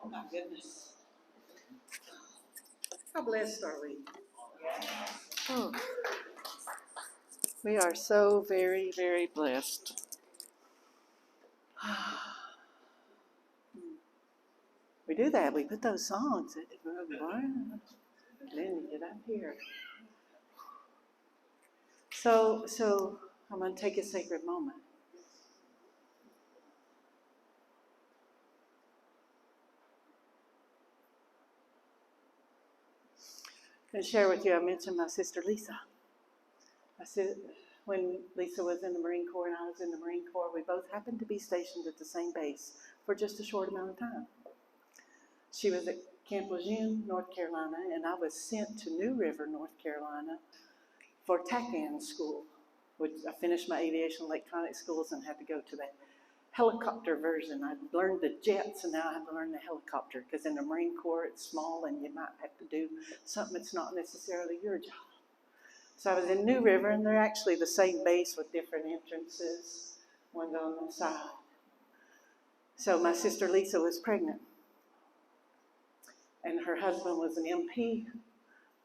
Oh my goodness. How blessed are we? Oh, we are so very, very blessed. We do that. We put those songs. And then you get up here. So I'm going to take a sacred moment. And share with you, I mentioned my sister Lisa. When Lisa was in the Marine Corps and I was in the Marine Corps, we both happened to be stationed at the same base for just a short amount of time. She was at Camp Lejeune, North Carolina, and I was sent to New River, North Carolina for TACAN school, which I finished my aviation electronics schools and had to go to the helicopter version. I learned the jets and now I have to learn the helicopter because in the Marine Corps it's small and you might have to do something that's not necessarily your job. So I was in New River and they're actually the same base with different entrances, one's on the side. So my sister Lisa was pregnant. And her husband was an MP,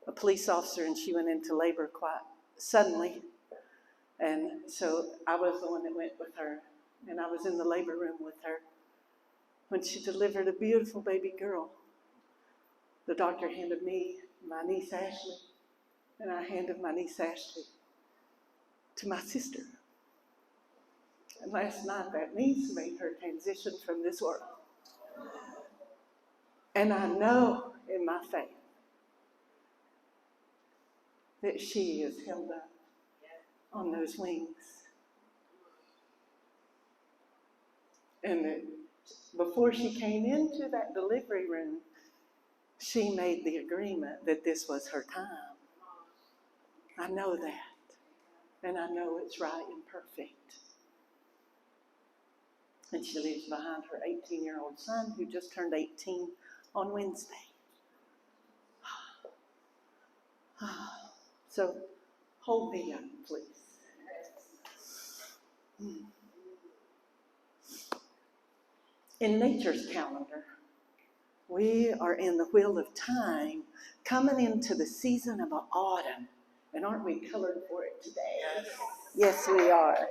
a police officer, and she went into labor quite suddenly. And so I was the one that went with her, and I was in the labor room with her when she delivered a beautiful baby girl. The doctor handed me my niece Ashley, and I handed my niece Ashley to my sister. And last night that niece made her transition from this world. And I know in my faith that she is held up on those wings. And that before she came into that delivery room, she made the agreement that this was her time. I know that. And I know it's right and perfect. And she leaves behind her 18-year-old son who just turned 18 on Wednesday. So hold me up, please. In nature's calendar, we are in the wheel of time coming into the season of autumn. And aren't we colored for it today? Yes, we are.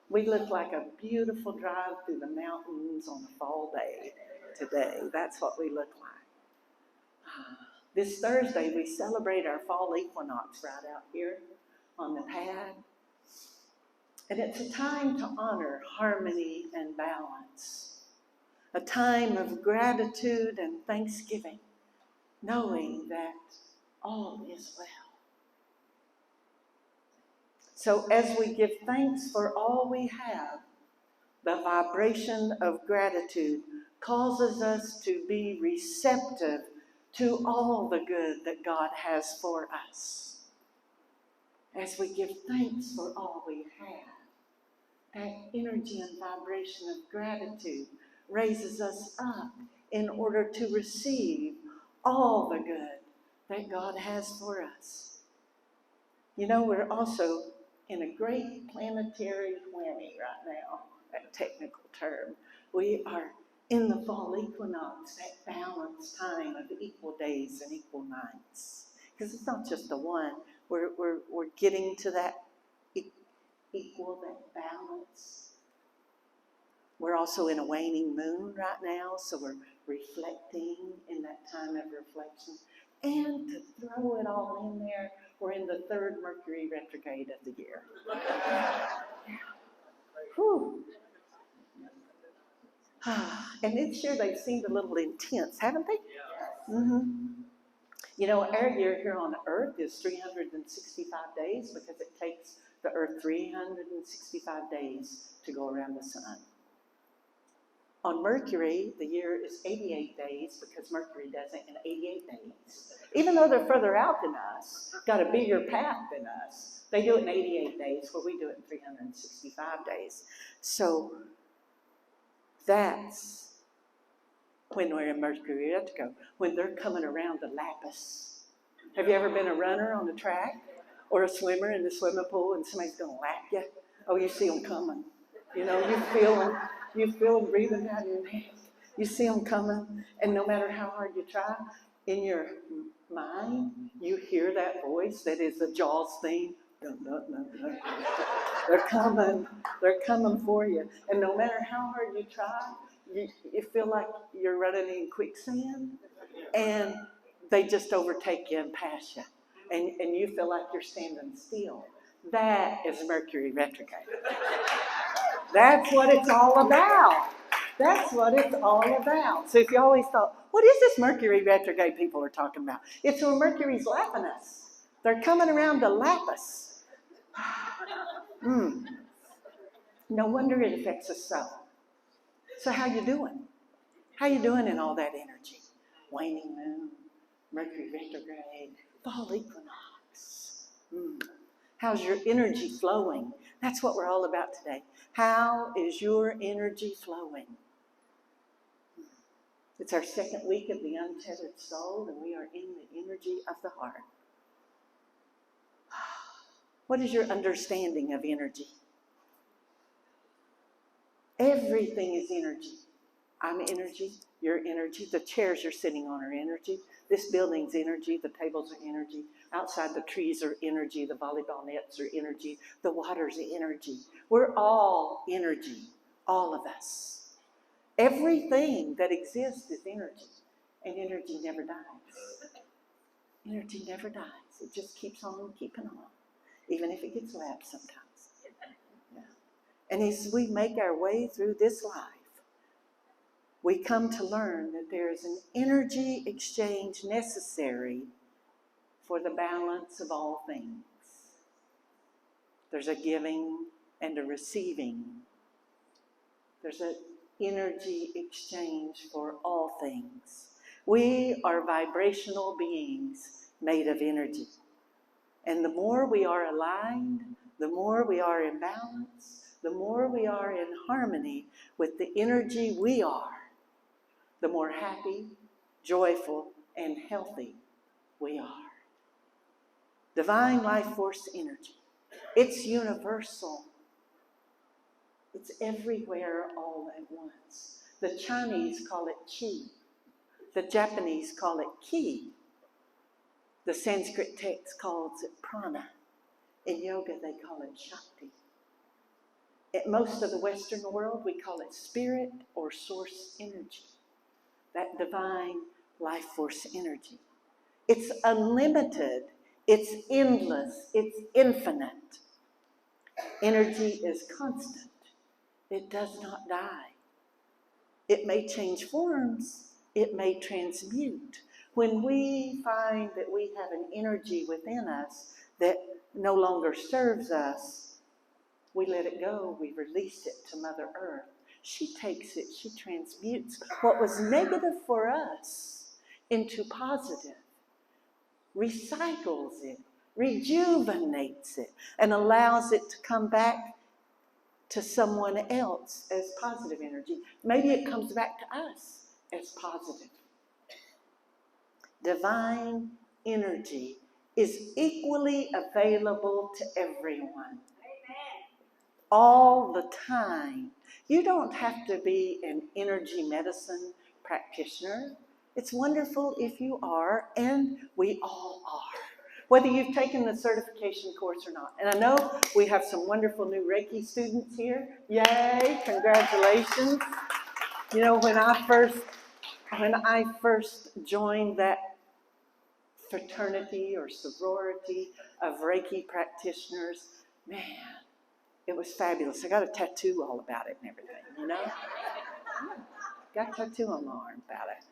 We look like a beautiful drive through the mountains on a fall day today. That's what we look like. This Thursday, we celebrate our fall equinox right out here on the pad. And it's a time to honor harmony and balance. A time of gratitude and thanksgiving, knowing that all is well. So as we give thanks for all we have, the vibration of gratitude causes us to be receptive to all the good that God has for us. As we give thanks for all we have, that energy and vibration of gratitude raises us up in order to receive all the good that God has for us. You know, we're also in a great planetary whammy right now, that technical term. We are in the fall equinox, that balanced time of equal days and equal nights. Because it's not just the one. We're getting to that equal, that balance. We're also in a waning moon right now, so we're reflecting in that time of reflection. And to throw it all in there, we're in the third Mercury retrograde of the year. Whew. And this year they've seemed a little intense, haven't they? Mm-hmm. You know, our year here on Earth is 365 days because it takes the Earth 365 days to go around the sun. On Mercury, the year is 88 days because Mercury does it in 88 days. Even though they're further out than us, got a bigger path than us, they do it in 88 days where we do it in 365 days. So that's when we're in Mercury retrograde, when they're coming around the Lapis. Have you ever been a runner on the track or a swimmer in the swimming pool and somebody's going to lap you? Oh, you see them coming. You know, you feel them breathing down your neck. You see them coming, and no matter how hard you try, in your mind, you hear that voice that is the Jaws theme. Dun, dun, dun, dun. They're coming. They're coming for you. And no matter how hard you try, you feel like you're running in quicksand, and they just overtake you and pass you. And you feel like you're standing still. That is Mercury retrograde. That's what it's all about. That's what it's all about. So if you always thought, what is this Mercury retrograde people are talking about? It's when Mercury's lapping us. They're coming around to lap us. No wonder it affects us so. So how you doing? How you doing in all that energy? Waning moon, Mercury retrograde, fall equinox. How's your energy flowing? That's what we're all about today. How is your energy flowing? It's our second week of the untethered soul, and we are in the energy of the heart. What is your understanding of energy? Everything is energy. I'm energy, you're energy, the chairs you're sitting on are energy, this building's energy, the tables are energy, outside the trees are energy, the volleyball nets are energy, the water's energy. We're all energy, all of us. Everything that exists is energy, and energy never dies. Energy never dies. It just keeps on keeping on, even if it gets lapped sometimes. Yeah. And as we make our way through this life, we come to learn that there is an energy exchange necessary for the balance of all things. There's a giving and a receiving. There's an energy exchange for all things. We are vibrational beings made of energy. And the more we are aligned, the more we are in balance, the more we are in harmony with the energy we are, the more happy, joyful, and healthy we are. Divine life force energy. It's universal. It's everywhere all at once. The Chinese call it qi. The Japanese call it ki. The Sanskrit text calls it prana. In yoga, they call it shakti. In most of the Western world, we call it spirit or source energy. That divine life force energy. It's unlimited, it's endless, it's infinite. Energy is constant. It does not die. It may change forms, it may transmute. When we find that we have an energy within us that no longer serves us, we let it go, we release it to Mother Earth. She takes it, she transmutes what was negative for us into positive, recycles it, rejuvenates it, and allows it to come back to someone else as positive energy. Maybe it comes back to us as positive. Divine energy is equally available to everyone. All the time. You don't have to be an energy medicine practitioner. It's wonderful if you are, and we all are, whether you've taken the certification course or not. And I know we have some wonderful new Reiki students here. Yay, congratulations. You know, when I first joined that fraternity or sorority of Reiki practitioners, man, it was fabulous. I got a tattoo all about it and everything, you know? Got a tattoo on my arm about it.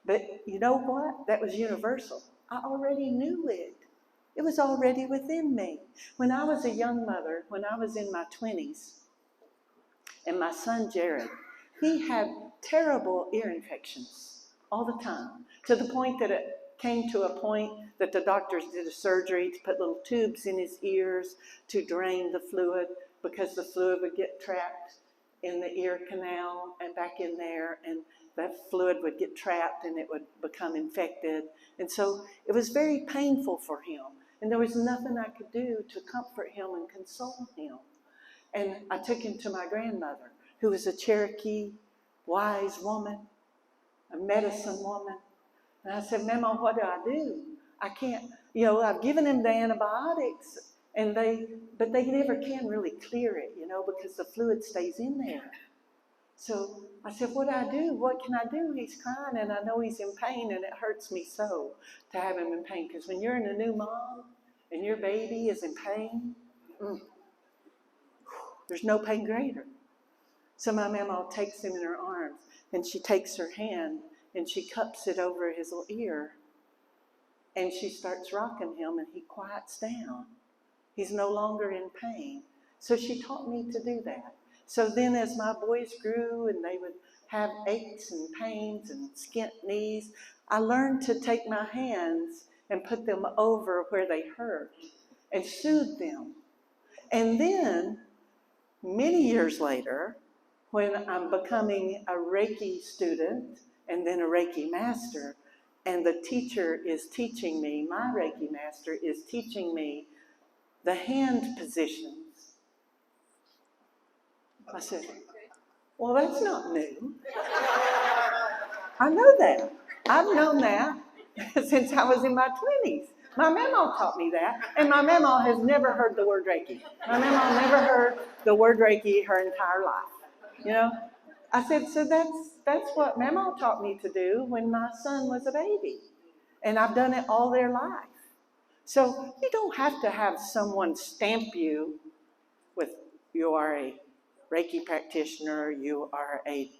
But you know what? That was universal. I already knew it. It was already within me. When I was a young mother, when I was in my 20s, and my son Jared, he had terrible ear infections all the time, to the point that it came to a point that the doctors did a surgery to put little tubes in his ears to drain the fluid, because the fluid would get trapped in the ear canal and back in there, and that fluid would get trapped and it would become infected. And so it was very painful for him, and there was nothing I could do to comfort him and console him. And I took him to my grandmother, who was a Cherokee wise woman, a medicine woman. And I said, Mama, what do? I can't, I've given him the antibiotics, but they never can really clear it, because the fluid stays in there. So I said, what do? What can I do? He's crying, and I know he's in pain, and it hurts me so to have him in pain. Because when you're in a new mom and your baby is in pain, there's no pain greater. So my mama takes him in her arms, and she takes her hand, and she cups it over his little ear, and she starts rocking him, and he quiets down. He's no longer in pain. So she taught me to do that. So then as my boys grew and they would have aches and pains and skint knees, I learned to take my hands and put them over where they hurt and soothe them. And then, many years later, when I'm becoming a Reiki student and then a Reiki master, and the teacher is teaching me, my Reiki master is teaching me the hand positions, I said, well, that's not new. I know that. I've known that since I was in my 20s. My mama taught me that, and my mama has never heard the word Reiki. My mama never heard the word Reiki her entire life. I said, so that's what mama taught me to do when my son was a baby, and I've done it all their life. So you don't have to have someone stamp you with, you are a Reiki practitioner, you are a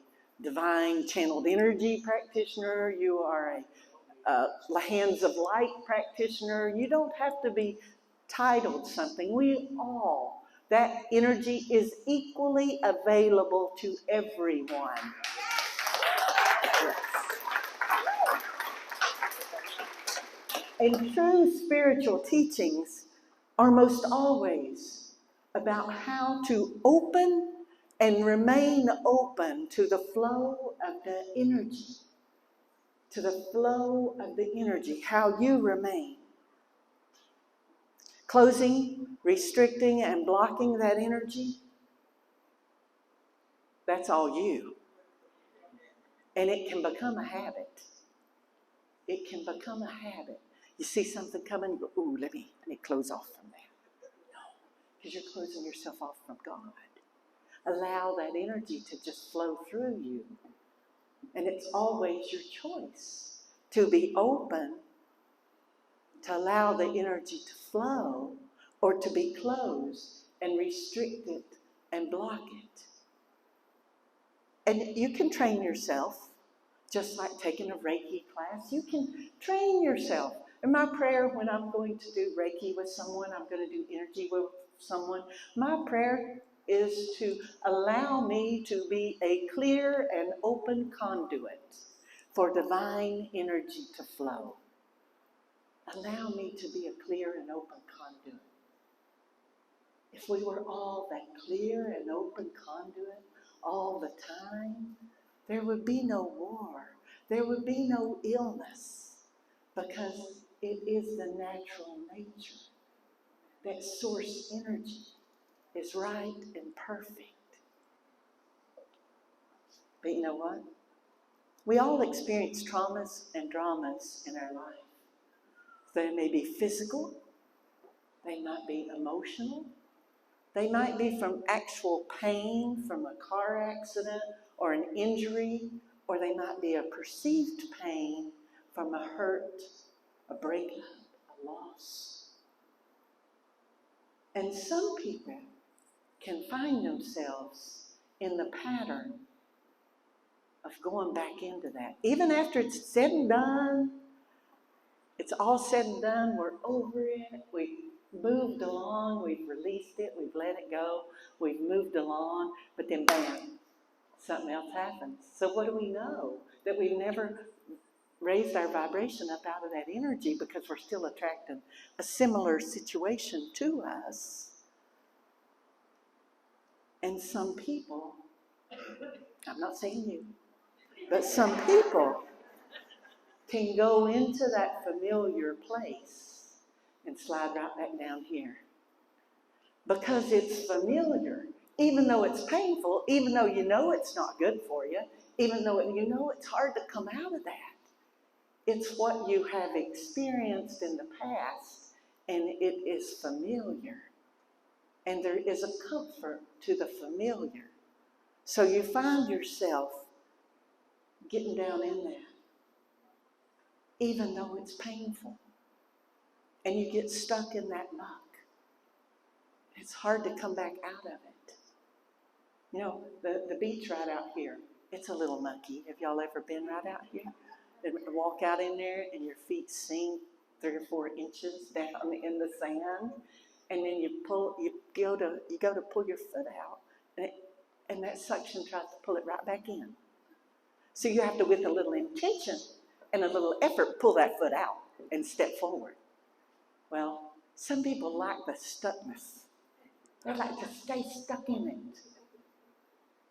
divine channeled energy practitioner, you are a hands of light practitioner. You don't have to be titled something. That energy is equally available to everyone. Yes. And true spiritual teachings are most always about how to open and remain open to the flow of the energy. To the flow of the energy, how you remain. Closing, restricting, and blocking that energy, that's all you. And it can become a habit. It can become a habit. You see something coming, you go, ooh, let me close off from that. No, because you're closing yourself off from God. Allow that energy to just flow through you. And it's always your choice to be open, to allow the energy to flow, or to be closed and restrict it and block it. And you can train yourself, just like taking a Reiki class. You can train yourself. And my prayer when I'm going to do Reiki with someone, I'm going to do energy with someone, my prayer is to allow me to be a clear and open conduit for divine energy to flow. Allow me to be a clear and open conduit. If we were all that clear and open conduit all the time, there would be no war. There would be no illness, because it is the natural nature. That source energy is right and perfect. But you know what? We all experience traumas and dramas in our life. They may be physical, they might be emotional, they might be from actual pain from a car accident or an injury, or they might be a perceived pain from a hurt, a breakup, a loss. And some people can find themselves in the pattern of going back into that. Even after it's said and done, it's all said and done, we're over it, we've moved along, we've released it, we've let it go, we've moved along, but then bam, something else happens. So what do we know? That we've never raised our vibration up out of that energy, because we're still attracting a similar situation to us. And some people, I'm not saying you, but some people can go into that familiar place and slide right back down here. Because it's familiar. Even though it's painful, even though you know it's not good for you, even though it's hard to come out of that. It's what you have experienced in the past, and it is familiar. And there is a comfort to the familiar. So you find yourself getting down in that, even though it's painful. And you get stuck in that muck. It's hard to come back out of it. You know, the beach right out here, it's a little mucky. Have y'all ever been right out here? And walk out in there and your feet sink 3 or 4 inches down in the sand, and then you go to pull your foot out, and that suction tries to pull it right back in. So you have to, with a little intention and a little effort, pull that foot out and step forward. Well, some people like the stuckness. They like to stay stuck in it.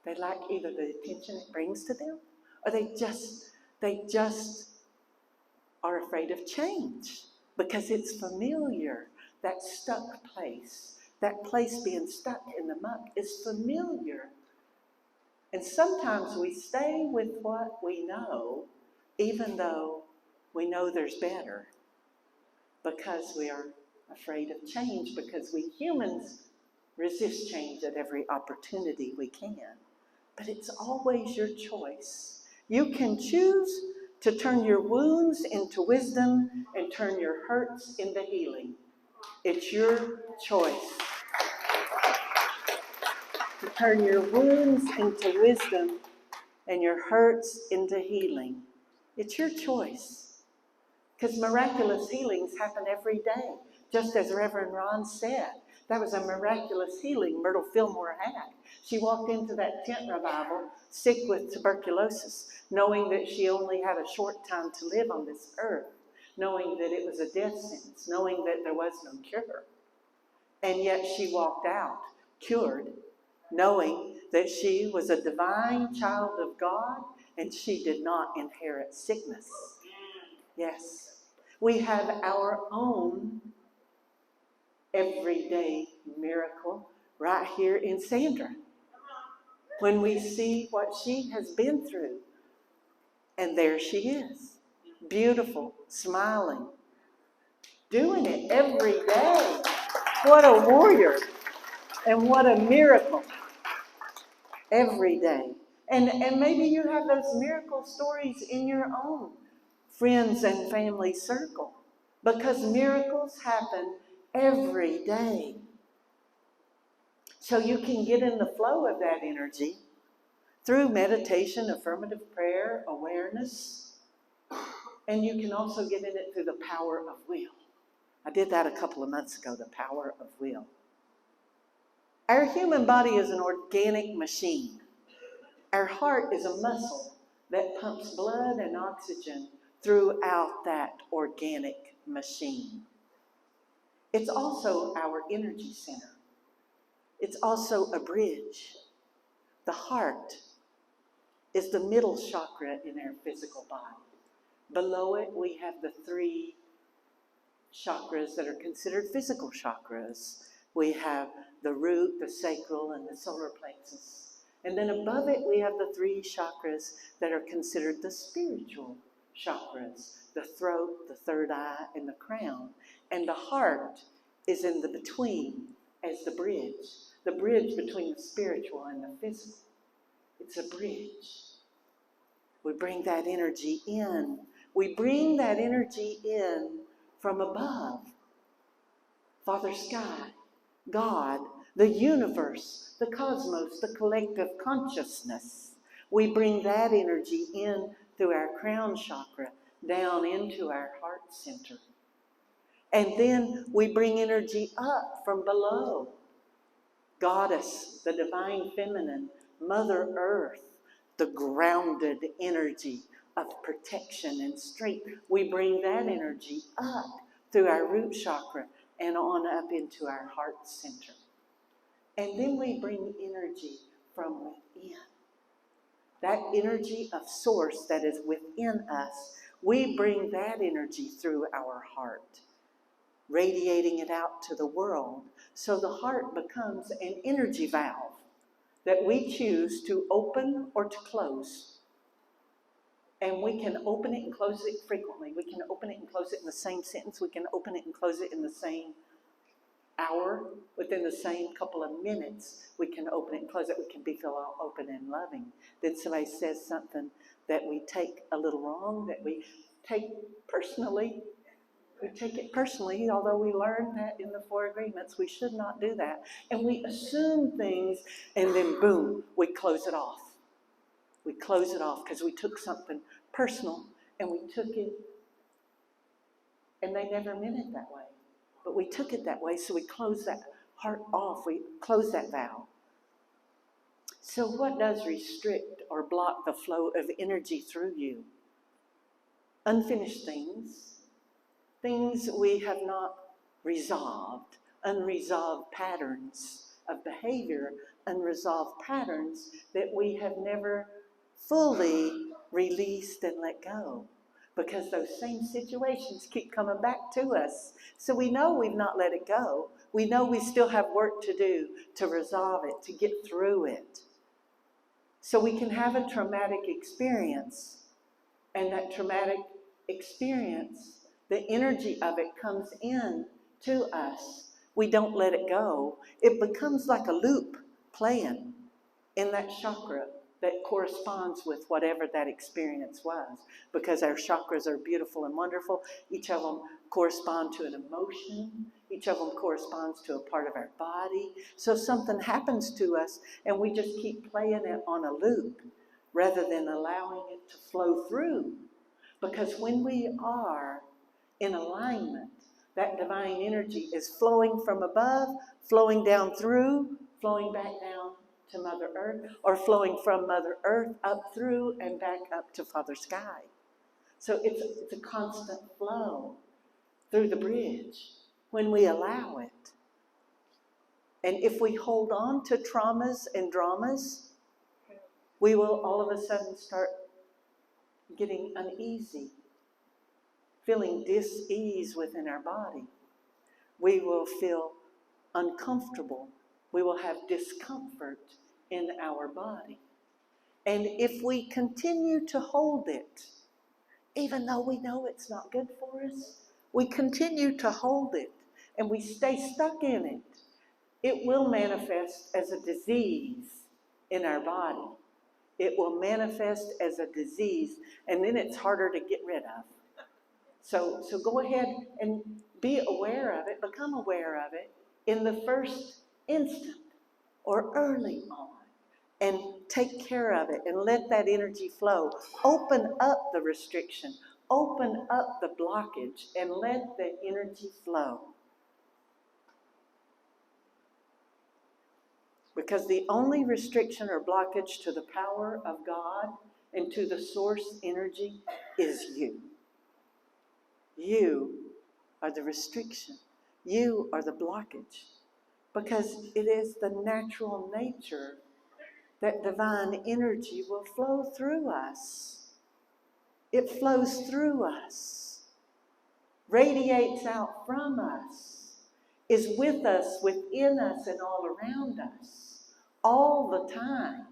They like either the attention it brings to them, or they just are afraid of change because it's familiar. That stuck place, that place being stuck in the muck is familiar. And sometimes we stay with what we know, even though we know there's better, because we are afraid of change, because we humans resist change at every opportunity we can. But it's always your choice. You can choose to turn your wounds into wisdom and turn your hurts into healing. It's your choice to turn your wounds into wisdom and your hurts into healing. It's your choice. Because miraculous healings happen every day. Just as Reverend Ron said, that was a miraculous healing Myrtle Fillmore had. She walked into that tent revival sick with tuberculosis, knowing that she only had a short time to live on this earth, knowing that it was a death sentence, knowing that there was no cure. And yet she walked out cured, knowing that she was a divine child of God and she did not inherit sickness. Yes, we have our own everyday miracle right here in Sandra. When we see what she has been through, and there she is, beautiful, smiling, doing it every day. What a warrior, and what a miracle every day. And maybe you have those miracle stories in your own friends and family circle, because miracles happen every day. So you can get in the flow of that energy through meditation, affirmative prayer, awareness, and you can also get in it through the power of will. I did that a couple of months ago, the power of will. Our human body is an organic machine. Our heart is a muscle that pumps blood and oxygen throughout that organic machine. It's also our energy center. It's also a bridge. The heart is the middle chakra in our physical body. Below it, we have the 3 chakras that are considered physical chakras. We have the root, the sacral, and the solar plexus. And then above it, we have the 3 chakras that are considered the spiritual chakras, the throat, the third eye, and the crown. And the heart is in the between as the bridge between the spiritual and the physical. It's a bridge. We bring that energy in. We bring that energy in from above. Father Sky, God, the universe, the cosmos, the collective consciousness. We bring that energy in through our crown chakra, down into our heart center. And then we bring energy up from below. Goddess, the divine feminine, Mother Earth, the grounded energy of protection and strength. We bring that energy up through our root chakra and on up into our heart center. And then we bring energy from within. That energy of source that is within us, we bring that energy through our heart, radiating it out to the world. So the heart becomes an energy valve that we choose to open or to close. And we can open it and close it frequently. We can open it and close it in the same sentence. We can open it and close it in the same hour. Within the same couple of minutes, we can open it and close it. We can be feel all open and loving. Then somebody says something that we take a little wrong, that we take personally. We take it personally, although we learned that in the 4 agreements, we should not do that. And we assume things, and then boom, we close it off. We close it off because we took something personal, and we took it, and they never meant it that way. But we took it that way, so we close that heart off. We close that valve. So what does restrict or block the flow of energy through you? Unfinished things. Things we have not resolved, unresolved patterns of behavior, unresolved patterns that we have never fully released and let go, because those same situations keep coming back to us. So we know we've not let it go. We know we still have work to do to resolve it, to get through it. So we can have a traumatic experience, and that traumatic experience, the energy of it comes in to us. We don't let it go. It becomes like a loop playing in that chakra that corresponds with whatever that experience was. Because our chakras are beautiful and wonderful. Each of them correspond to an emotion. Each of them corresponds to a part of our body. So something happens to us and we just keep playing it on a loop rather than allowing it to flow through. Because when we are in alignment, that divine energy is flowing from above, flowing down through, flowing back down to Mother Earth, or flowing from Mother Earth up through and back up to Father Sky. So it's a constant flow through the bridge when we allow it. And if we hold on to traumas and dramas, we will all of a sudden start getting uneasy, feeling dis-ease within our body. We will feel uncomfortable. We will have discomfort in our body. And if we continue to hold it, even though we know it's not good for us, we continue to hold it and we stay stuck in it, it will manifest as a disease in our body. It will manifest as a disease, and then it's harder to get rid of. So go ahead and be aware of it, become aware of it in the first instant or early on, and take care of it and let that energy flow. Open up the restriction, open up the blockage, and let the energy flow. Because the only restriction or blockage to the power of God and to the source energy is you. You are the restriction. You are the blockage. Because it is the natural nature that divine energy will flow through us. It flows through us, radiates out from us, is with us, within us, and all around us, all the time.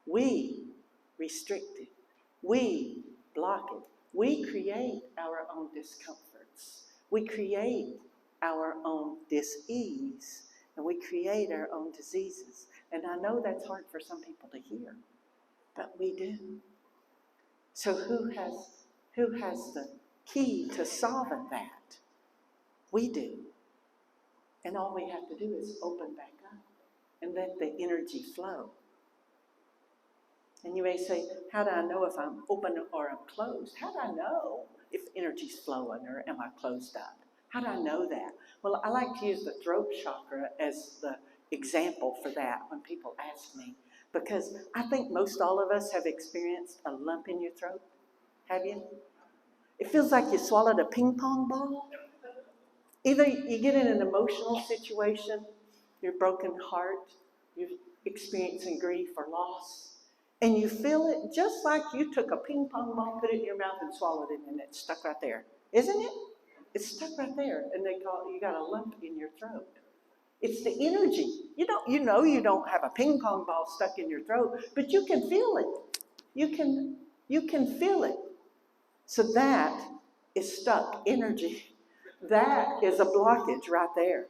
We restrict it. We block it. We create our own discomforts. We create our own dis-ease. And we create our own diseases. And I know that's hard for some people to hear, but we do. So who has the key to solving that? We do. And all we have to do is open back up and let the energy flow. And you may say, how do I know if I'm open or I'm closed? How do I know if energy's flowing or am I closed up? How do I know that? Well, I like to use the throat chakra as the example for that when people ask me. Because I think most all of us have experienced a lump in your throat. Have you? It feels like you swallowed a ping pong ball. Either you get in an emotional situation, your broken heart, you're experiencing grief or loss, and you feel it just like you took a ping pong ball, put it in your mouth and swallowed it, and it's stuck right there. Isn't it? It's stuck right there, and they call it, you got a lump in your throat. It's the energy. You know you don't have a ping pong ball stuck in your throat, but you can feel it. you can feel it. So that is stuck energy. That is a blockage right there.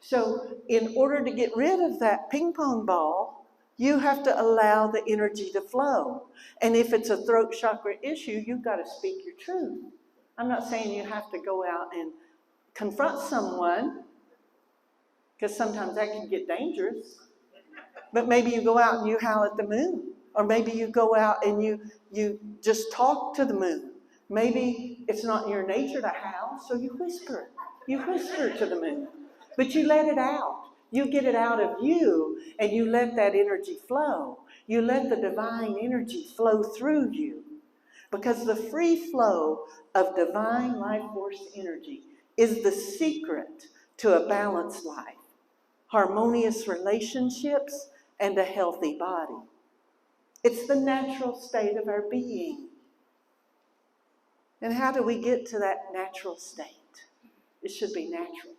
So in order to get rid of that ping pong ball, you have to allow the energy to flow. And if it's a throat chakra issue, you've got to speak your truth. I'm not saying you have to go out and confront someone, because sometimes that can get dangerous. But maybe you go out and you howl at the moon. Or maybe you go out and you just talk to the moon. Maybe it's not in your nature to howl, so you whisper. You whisper to the moon. But you let it out. You get it out of you, and you let that energy flow. You let the divine energy flow through you. Because the free flow of divine life force energy is the secret to a balanced life, harmonious relationships, and a healthy body. It's the natural state of our being. And how do we get to that natural state? It should be natural.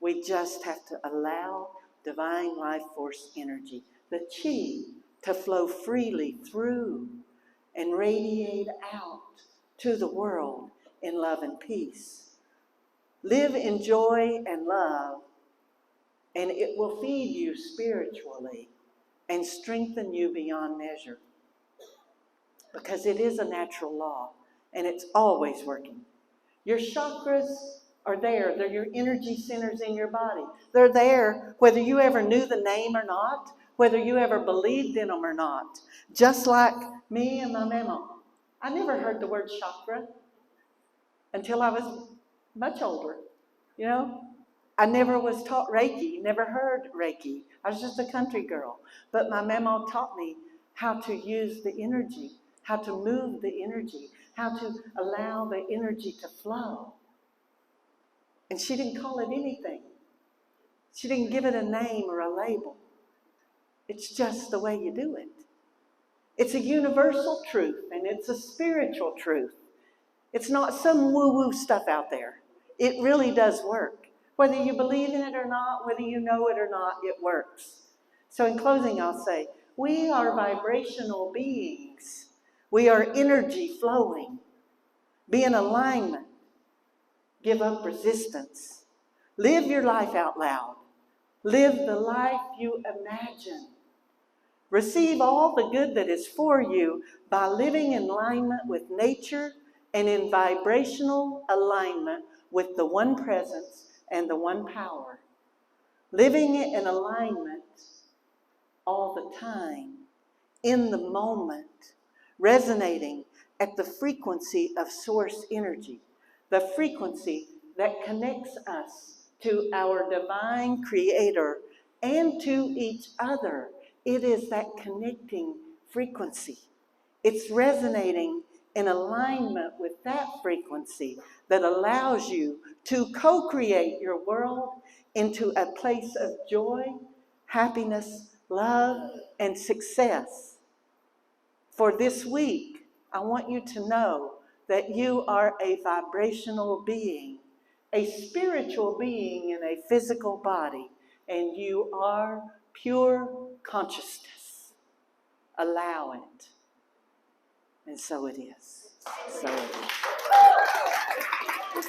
We just have to allow divine life force energy, the chi, to flow freely through and radiate out to the world in love and peace. Live in joy and love, and it will feed you spiritually and strengthen you beyond measure. Because it is a natural law, and it's always working. Your chakras are there. They're your energy centers in your body. They're there whether you ever knew the name or not, whether you ever believed in them or not. Just like me and my mama. I never heard the word chakra until I was much older. You know, I never was taught Reiki, never heard Reiki. I was just a country girl. But my mama taught me how to use the energy, how to move the energy, how to allow the energy to flow. And she didn't call it anything. She didn't give it a name or a label. It's just the way you do it. It's a universal truth, and it's a spiritual truth. It's not some woo-woo stuff out there. It really does work. Whether you believe in it or not, whether you know it or not, it works. So in closing, I'll say, we are vibrational beings. We are energy flowing. Be in alignment. Give up resistance. Live your life out loud. Live the life you imagine. Receive all the good that is for you by living in alignment with nature and in vibrational alignment with the one presence and the one power. Living in alignment all the time, in the moment, resonating at the frequency of source energy, the frequency that connects us to our divine creator and to each other. It is that connecting frequency. It's resonating in alignment with that frequency that allows you to co-create your world into a place of joy, happiness, love, and success. For this week, I want you to know that you are a vibrational being, a spiritual being in a physical body, and you are pure consciousness. Allow it. And so it is. So it is.